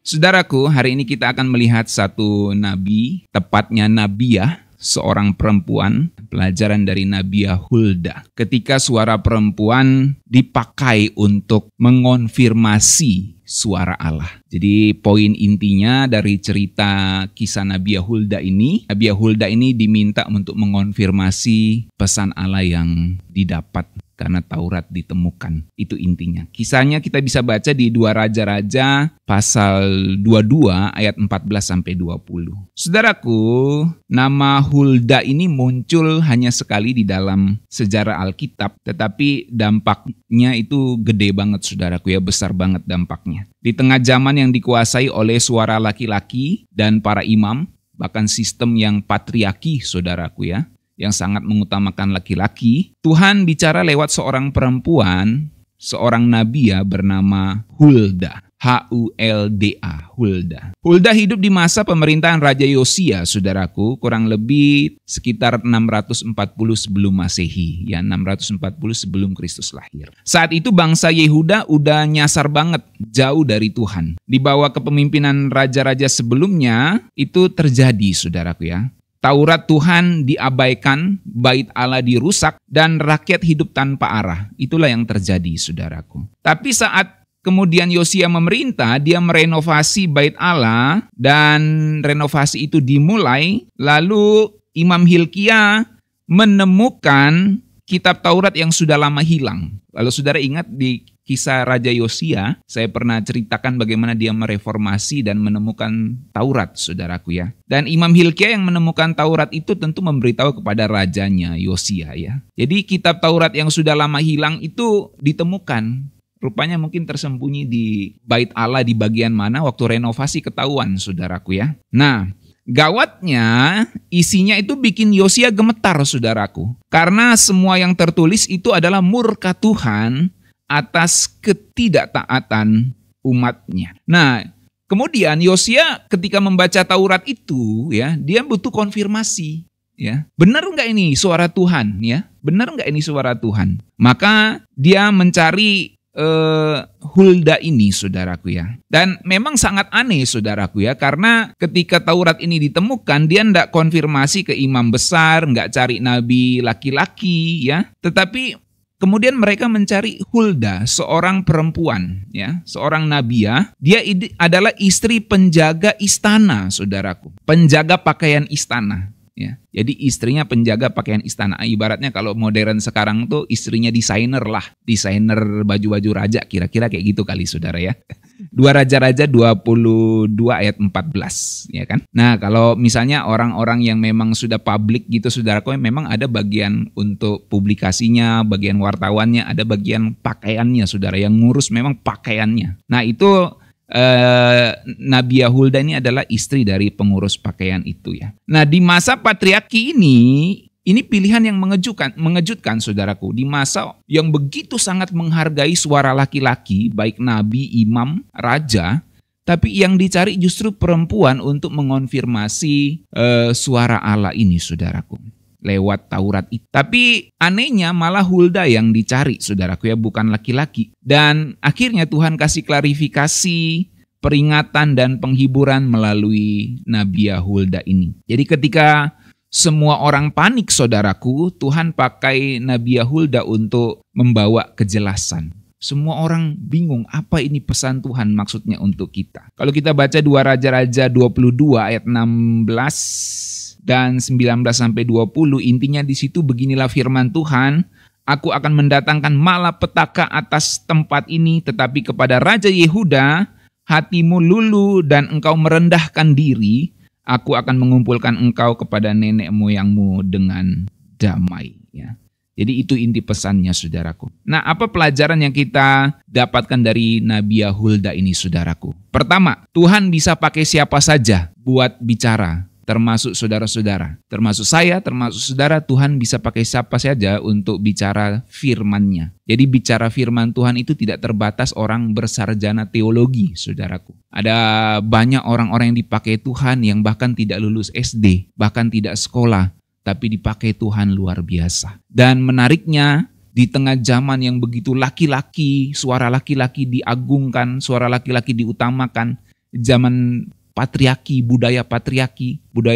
Saudaraku, hari ini kita akan melihat satu nabi, tepatnya Nabiah, seorang perempuan, pelajaran dari Nabiah Hulda. Ketika suara perempuan dipakai untuk mengonfirmasi suara Allah. Jadi poin intinya dari cerita kisah Nabiah Hulda ini diminta untuk mengonfirmasi pesan Allah yang didapat karena Taurat ditemukan. Itu intinya. Kisahnya kita bisa baca di 2 Raja-Raja pasal 22 ayat 14-20. Saudaraku, nama Hulda ini muncul hanya sekali di dalam sejarah Alkitab, tetapi dampaknya itu gede banget saudaraku ya, besar banget dampaknya. Di tengah zaman yang dikuasai oleh suara laki-laki dan para imam, bahkan sistem yang patriarki saudaraku ya, yang sangat mengutamakan laki-laki, Tuhan bicara lewat seorang perempuan, seorang nabiah bernama Hulda. H-U-L-D-A, Hulda. Hulda hidup di masa pemerintahan Raja Yosia, saudaraku, kurang lebih sekitar 640 sebelum Masehi, ya 640 sebelum Kristus lahir. Saat itu bangsa Yehuda udah nyasar banget, jauh dari Tuhan. Di bawah kepemimpinan raja-raja sebelumnya, itu terjadi, saudaraku ya. Taurat Tuhan diabaikan, bait Allah dirusak, dan rakyat hidup tanpa arah. Itulah yang terjadi, saudaraku. Tapi saat kemudian Yosia memerintah, dia merenovasi bait Allah, dan renovasi itu dimulai, lalu Imam Hilkia menemukan kitab Taurat yang sudah lama hilang. Lalu saudara ingat di kisah Raja Yosia, saya pernah ceritakan bagaimana dia mereformasi dan menemukan Taurat, saudaraku ya. Dan Imam Hilkia yang menemukan Taurat itu tentu memberitahu kepada rajanya Yosia ya. Jadi kitab Taurat yang sudah lama hilang itu ditemukan. Rupanya mungkin tersembunyi di bait Allah di bagian mana waktu renovasi ketahuan, saudaraku ya. Nah, gawatnya isinya itu bikin Yosia gemetar, saudaraku. Karena semua yang tertulis itu adalah murka Tuhan atas ketidaktaatan umatnya. Nah, kemudian Yosia ketika membaca Taurat itu ya, dia butuh konfirmasi ya. Benar enggak ini suara Tuhan ya? Benar enggak ini suara Tuhan? Maka dia mencari Hulda ini, saudaraku ya. Dan memang sangat aneh, saudaraku ya, karena ketika Taurat ini ditemukan, dia enggak konfirmasi ke imam besar, enggak cari nabi laki-laki ya, tetapi kemudian mereka mencari Hulda, seorang perempuan, ya, seorang nabiah. Dia adalah istri penjaga istana, saudaraku. Penjaga pakaian istana. Ya. Jadi istrinya penjaga pakaian istana. Ibaratnya kalau modern sekarang tuh istrinya desainer lah. Desainer baju-baju raja, kira-kira kayak gitu kali saudara ya. 2 Raja-Raja 22 ayat 14 ya kan. Nah kalau misalnya orang-orang yang memang sudah publik gitu saudaraku, memang ada bagian untuk publikasinya, bagian wartawannya, ada bagian pakaiannya saudara, yang ngurus memang pakaiannya. Nah itu Nabiah Hulda ini adalah istri dari pengurus pakaian itu ya. Nah di masa patriarki ini pilihan yang mengejutkan saudaraku. Di masa yang begitu sangat menghargai suara laki-laki, baik nabi, imam, raja, tapi yang dicari justru perempuan untuk mengonfirmasi suara Allah ini, saudaraku, lewat Taurat itu. Tapi anehnya malah Hulda yang dicari, saudaraku ya, bukan laki-laki. Dan akhirnya Tuhan kasih klarifikasi, peringatan dan penghiburan melalui Nabiah Hulda ini. Jadi ketika semua orang panik, saudaraku, Tuhan pakai Nabiah Hulda untuk membawa kejelasan. Semua orang bingung, apa ini pesan Tuhan maksudnya untuk kita. Kalau kita baca 2 Raja-Raja 22 ayat 16 dan 19-20, intinya di situ beginilah firman Tuhan, aku akan mendatangkan malapetaka atas tempat ini, tetapi kepada Raja Yehuda, hatimu lulu dan engkau merendahkan diri, aku akan mengumpulkan engkau kepada nenek moyangmu dengan damai. Ya. Jadi itu inti pesannya, saudaraku. Nah, apa pelajaran yang kita dapatkan dari Nabiah Hulda ini, saudaraku? Pertama, Tuhan bisa pakai siapa saja buat bicara, termasuk saudara-saudara, termasuk saya, termasuk saudara. Tuhan bisa pakai siapa saja untuk bicara firman-Nya. Jadi bicara firman Tuhan itu tidak terbatas orang bersarjana teologi, saudaraku. Ada banyak orang-orang yang dipakai Tuhan yang bahkan tidak lulus SD, bahkan tidak sekolah, tapi dipakai Tuhan luar biasa. Dan menariknya, di tengah zaman yang begitu laki-laki, suara laki-laki diagungkan, suara laki-laki diutamakan, zaman patriarki, budaya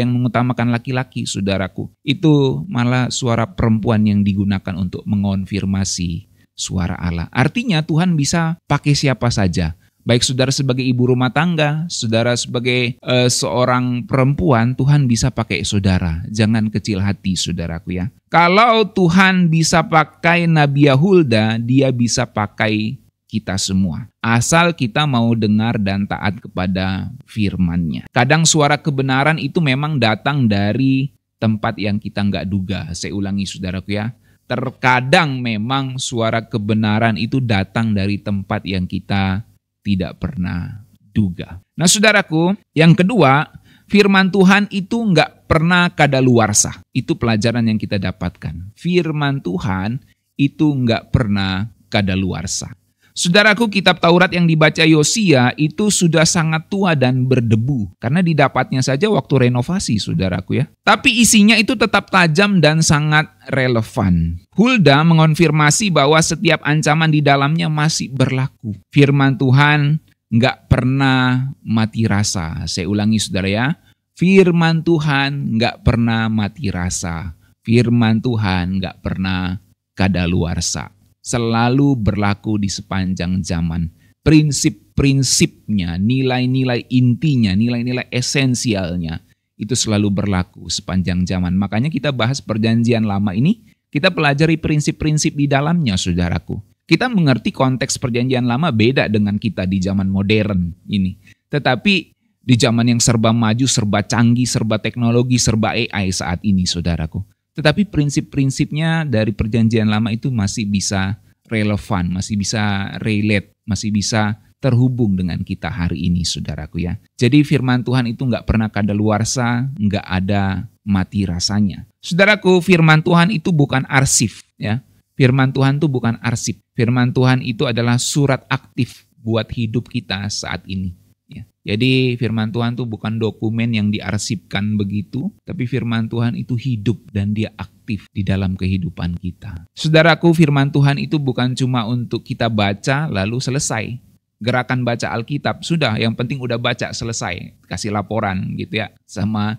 yang mengutamakan laki-laki, saudaraku. Itu malah suara perempuan yang digunakan untuk mengonfirmasi suara Allah. Artinya Tuhan bisa pakai siapa saja. Baik saudara sebagai ibu rumah tangga, saudara sebagai seorang perempuan, Tuhan bisa pakai saudara. Jangan kecil hati saudaraku ya. Kalau Tuhan bisa pakai Nabi Hulda, dia bisa pakai kita semua. Asal kita mau dengar dan taat kepada firman-Nya. Kadang suara kebenaran itu memang datang dari tempat yang kita nggak duga. Saya ulangi saudaraku ya. Terkadang memang suara kebenaran itu datang dari tempat yang kita tidak pernah duga. Nah saudaraku, yang kedua, firman Tuhan itu nggak pernah kadaluarsa. Itu pelajaran yang kita dapatkan. Firman Tuhan itu nggak pernah kadaluarsa. Saudaraku, kitab Taurat yang dibaca Yosia itu sudah sangat tua dan berdebu. Karena didapatnya saja waktu renovasi, saudaraku ya. Tapi isinya itu tetap tajam dan sangat relevan. Hulda mengonfirmasi bahwa setiap ancaman di dalamnya masih berlaku. Firman Tuhan nggak pernah mati rasa. Saya ulangi saudara ya. Firman Tuhan nggak pernah mati rasa. Firman Tuhan nggak pernah kadaluarsa. Selalu berlaku di sepanjang zaman. Prinsip-prinsipnya, nilai-nilai intinya, nilai-nilai esensialnya itu selalu berlaku sepanjang zaman. Makanya kita bahas perjanjian lama ini, kita pelajari prinsip-prinsip di dalamnya, saudaraku. Kita mengerti konteks perjanjian lama beda dengan kita di zaman modern ini. Tetapi di zaman yang serba maju, serba canggih, serba teknologi, serba AI saat ini, saudaraku. Tetapi prinsip-prinsipnya dari perjanjian lama itu masih bisa relevan, masih bisa relate, masih bisa terhubung dengan kita hari ini, saudaraku ya. Jadi firman Tuhan itu nggak pernah kadaluarsa, nggak ada mati rasanya. Saudaraku, firman Tuhan itu bukan arsip ya. Firman Tuhan itu bukan arsip. Firman Tuhan itu adalah surat aktif buat hidup kita saat ini. Ya. Jadi firman Tuhan itu bukan dokumen yang diarsipkan begitu, tapi firman Tuhan itu hidup dan dia aktif di dalam kehidupan kita. Saudaraku, firman Tuhan itu bukan cuma untuk kita baca lalu selesai. Gerakan baca Alkitab, sudah yang penting udah baca selesai, kasih laporan gitu ya sama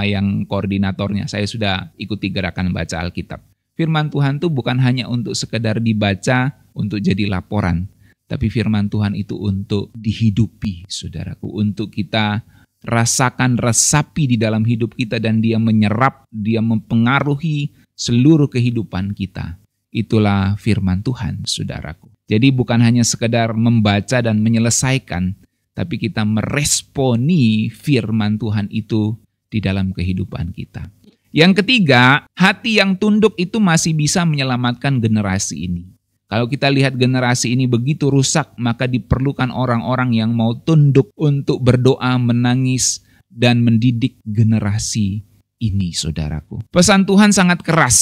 yang koordinatornya. Saya sudah ikuti gerakan baca Alkitab. Firman Tuhan itu bukan hanya untuk sekedar dibaca untuk jadi laporan, tapi firman Tuhan itu untuk dihidupi, saudaraku, untuk kita rasakan, resapi di dalam hidup kita dan dia menyerap, dia mempengaruhi seluruh kehidupan kita. Itulah firman Tuhan, saudaraku. Jadi bukan hanya sekedar membaca dan menyelesaikan, tapi kita meresponi firman Tuhan itu di dalam kehidupan kita. Yang ketiga, hati yang tunduk itu masih bisa menyelamatkan generasi ini. Kalau kita lihat generasi ini begitu rusak, maka diperlukan orang-orang yang mau tunduk untuk berdoa, menangis, dan mendidik generasi ini, saudaraku. Pesan Tuhan sangat keras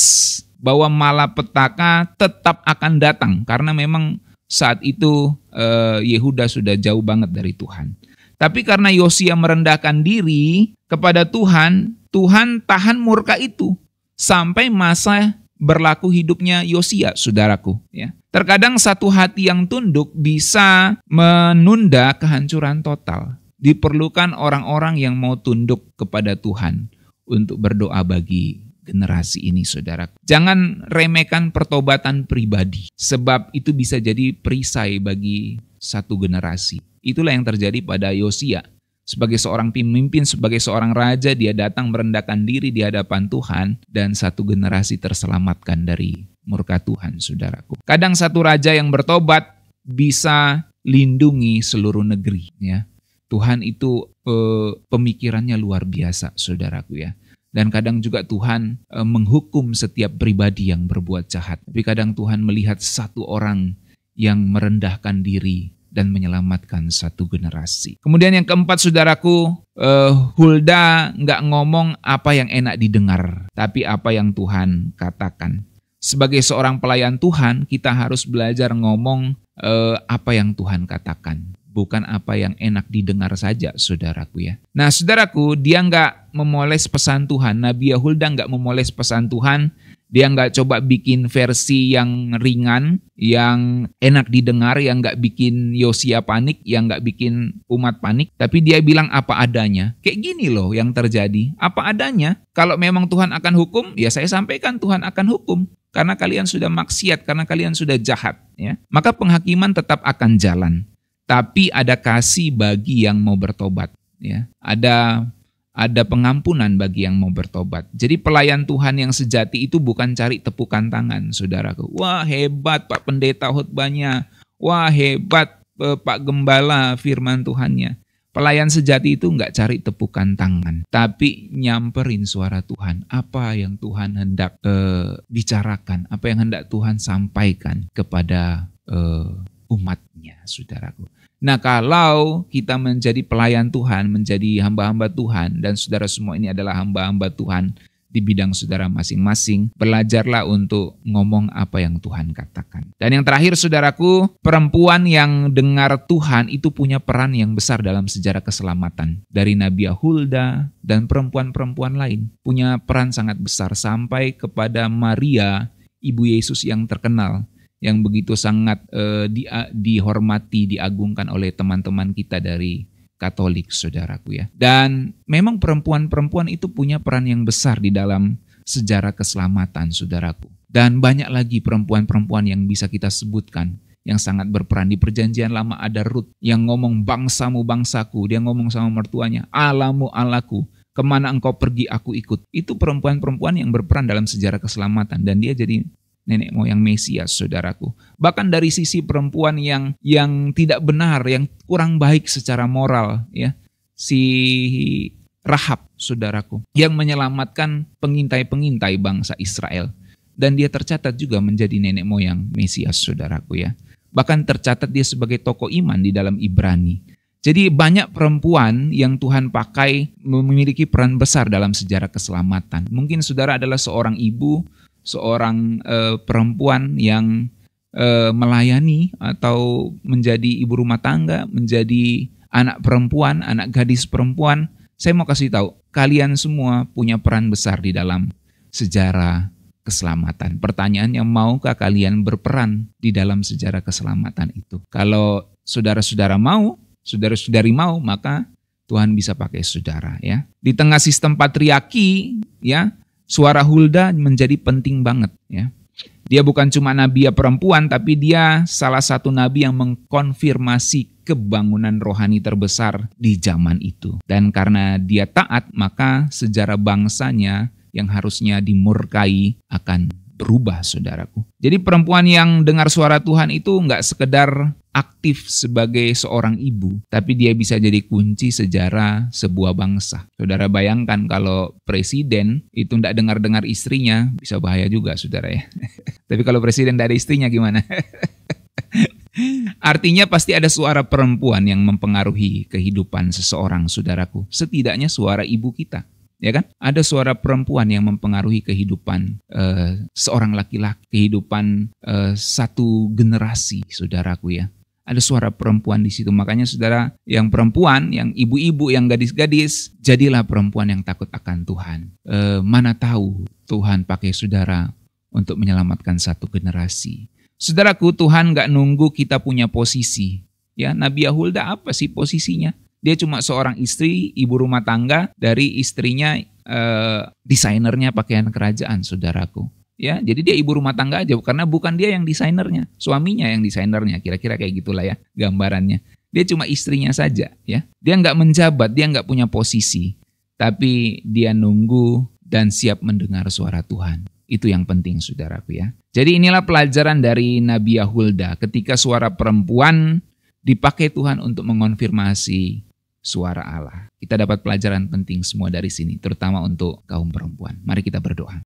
bahwa malapetaka tetap akan datang karena memang saat itu Yehuda sudah jauh banget dari Tuhan. Tapi karena Yosia merendahkan diri kepada Tuhan, Tuhan tahan murka itu sampai masa berlaku hidupnya Yosia, saudaraku. Ya. Terkadang satu hati yang tunduk bisa menunda kehancuran total. Diperlukan orang-orang yang mau tunduk kepada Tuhan untuk berdoa bagi generasi ini, saudara. Jangan remehkan pertobatan pribadi, sebab itu bisa jadi perisai bagi satu generasi. Itulah yang terjadi pada Yosia. Sebagai seorang pemimpin, sebagai seorang raja, dia datang merendahkan diri di hadapan Tuhan dan satu generasi terselamatkan dari murka Tuhan, saudaraku. Kadang satu raja yang bertobat bisa lindungi seluruh negeri. Ya. Tuhan itu pemikirannya luar biasa, saudaraku ya. Dan kadang juga Tuhan menghukum setiap pribadi yang berbuat jahat. Tapi kadang Tuhan melihat satu orang yang merendahkan diri dan menyelamatkan satu generasi. Kemudian yang keempat, saudaraku, Hulda nggak ngomong apa yang enak didengar, tapi apa yang Tuhan katakan. Sebagai seorang pelayan Tuhan, kita harus belajar ngomong apa yang Tuhan katakan. Bukan apa yang enak didengar saja, saudaraku ya. Nah, saudaraku, dia nggak memoles pesan Tuhan. Nabi Hulda nggak memoles pesan Tuhan. Dia nggak coba bikin versi yang ringan, yang enak didengar, yang nggak bikin Yosia panik, yang nggak bikin umat panik. Tapi dia bilang apa adanya. Kayak gini loh yang terjadi. Apa adanya. Kalau memang Tuhan akan hukum, ya saya sampaikan Tuhan akan hukum. Karena kalian sudah maksiat, karena kalian sudah jahat. Ya. Maka penghakiman tetap akan jalan. Tapi ada kasih bagi yang mau bertobat. Ya. Ada pengampunan bagi yang mau bertobat. Jadi pelayan Tuhan yang sejati itu bukan cari tepukan tangan, saudaraku. Wah hebat Pak Pendeta khotbahnya. Wah hebat Pak Gembala firman Tuhannya. Pelayan sejati itu nggak cari tepukan tangan, tapi nyamperin suara Tuhan. Apa yang Tuhan hendak bicarakan, apa yang hendak Tuhan sampaikan kepada umatnya, saudaraku. Nah, kalau kita menjadi pelayan Tuhan, menjadi hamba-hamba Tuhan, dan saudara semua ini adalah hamba-hamba Tuhan di bidang saudara masing-masing, belajarlah untuk ngomong apa yang Tuhan katakan. Dan yang terakhir, saudaraku, perempuan yang dengar Tuhan itu punya peran yang besar dalam sejarah keselamatan. Dari Nabiah Hulda dan perempuan-perempuan lain punya peran sangat besar sampai kepada Maria, ibu Yesus yang terkenal, yang begitu sangat dihormati, diagungkan oleh teman-teman kita dari Katolik, saudaraku ya. Dan memang perempuan-perempuan itu punya peran yang besar di dalam sejarah keselamatan, saudaraku. Dan banyak lagi perempuan-perempuan yang bisa kita sebutkan yang sangat berperan. Di Perjanjian Lama ada Rut yang ngomong bangsamu bangsaku, dia ngomong sama mertuanya, Allahmu Allahku, kemana engkau pergi aku ikut. Itu perempuan-perempuan yang berperan dalam sejarah keselamatan, dan dia jadi nenek moyang Mesias, saudaraku. Bahkan dari sisi perempuan yang tidak benar, yang kurang baik secara moral, ya, si Rahab, saudaraku, yang menyelamatkan pengintai-pengintai bangsa Israel, dan dia tercatat juga menjadi nenek moyang Mesias, saudaraku ya. Bahkan tercatat dia sebagai tokoh iman di dalam Ibrani. Jadi banyak perempuan yang Tuhan pakai memiliki peran besar dalam sejarah keselamatan. Mungkin saudara adalah seorang ibu, seorang perempuan yang melayani atau menjadi ibu rumah tangga, menjadi anak perempuan, anak gadis perempuan. Saya mau kasih tahu, kalian semua punya peran besar di dalam sejarah keselamatan. Pertanyaannya, maukah kalian berperan di dalam sejarah keselamatan itu? Kalau saudara-saudara mau, saudara-saudari mau, maka Tuhan bisa pakai saudara ya. Di tengah sistem patriarki ya, suara Hulda menjadi penting banget ya. Dia bukan cuma nabi perempuan, tapi dia salah satu nabi yang mengkonfirmasi kebangunan rohani terbesar di zaman itu. Dan karena dia taat, maka sejarah bangsanya yang harusnya dimurkai akan berubah, saudaraku. Jadi perempuan yang dengar suara Tuhan itu nggak sekedar aktif sebagai seorang ibu, tapi dia bisa jadi kunci sejarah sebuah bangsa. Saudara bayangkan kalau presiden itu nggak dengar-dengar istrinya, bisa bahaya juga, saudara ya. Tapi kalau presiden nggak ada istrinya gimana? Artinya pasti ada suara perempuan yang mempengaruhi kehidupan seseorang, saudaraku. Setidaknya suara ibu kita. Ya kan? Ada suara perempuan yang mempengaruhi kehidupan seorang laki-laki, kehidupan satu generasi, saudaraku ya. Ada suara perempuan di situ. Makanya saudara yang perempuan, yang ibu-ibu, yang gadis-gadis, jadilah perempuan yang takut akan Tuhan. Mana tahu Tuhan pakai saudara untuk menyelamatkan satu generasi. Saudaraku, Tuhan gak nunggu kita punya posisi. Ya, Nabiah Hulda apa sih posisinya? Dia cuma seorang istri, ibu rumah tangga, dari istrinya desainernya pakaian kerajaan, saudaraku. Ya, jadi dia ibu rumah tangga aja, karena bukan dia yang desainernya, suaminya yang desainernya, kira-kira kayak gitulah ya gambarannya. Dia cuma istrinya saja, ya. Dia nggak menjabat, dia nggak punya posisi, tapi dia nunggu dan siap mendengar suara Tuhan. Itu yang penting, saudaraku ya. Jadi inilah pelajaran dari Nabiah Hulda, ketika suara perempuan dipakai Tuhan untuk mengonfirmasi suara Allah. Kita dapat pelajaran penting semua dari sini, terutama untuk kaum perempuan. Mari kita berdoa.